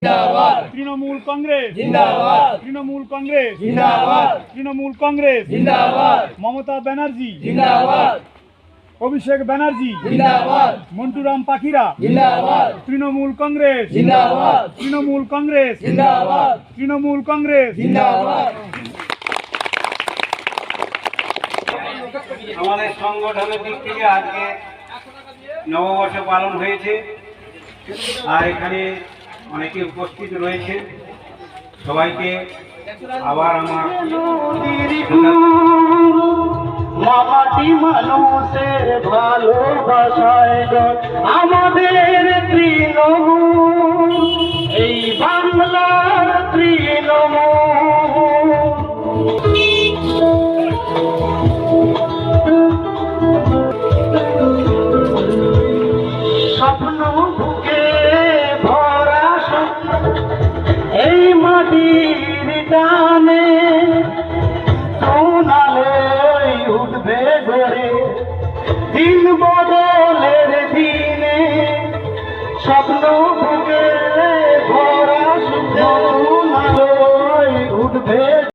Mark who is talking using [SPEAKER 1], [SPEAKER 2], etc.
[SPEAKER 1] जिंदाबाद
[SPEAKER 2] तृणमूल कांग्रेस
[SPEAKER 1] जिंदाबाद
[SPEAKER 2] तृणमूल कांग्रेस
[SPEAKER 1] जिंदाबाद
[SPEAKER 2] तृणमूल कांग्रेस
[SPEAKER 1] जिंदाबाद
[SPEAKER 2] ममता बनर्जी
[SPEAKER 1] जिंदाबाद
[SPEAKER 2] अभिषेक बनर्जी
[SPEAKER 1] जिंदाबाद
[SPEAKER 2] मंटूराम पाखीरा
[SPEAKER 1] जिंदाबाद
[SPEAKER 2] तृणमूल कांग्रेस
[SPEAKER 1] जिंदाबाद
[SPEAKER 2] तृणमूल कांग्रेस
[SPEAKER 1] जिंदाबाद
[SPEAKER 2] तृणमूल कांग्रेस
[SPEAKER 1] जिंदाबाद
[SPEAKER 3] আমাদের সংগঠনের দিক থেকে আজকে নববর্ষ পালন হয়েছে আর এখানে অনেকে উপস্থিত রয়েছে সবাইকে আবার আমার
[SPEAKER 4] মাটি মানুষের ভালোবাসায় আমাদের তৃণমূল এই বাংলার তৃণমূল স্বপ্ন বুকে ভরা এই মাটির টানে সোনালে উঠবে গড়ে দিন বদলের দিনে স্বপ্ন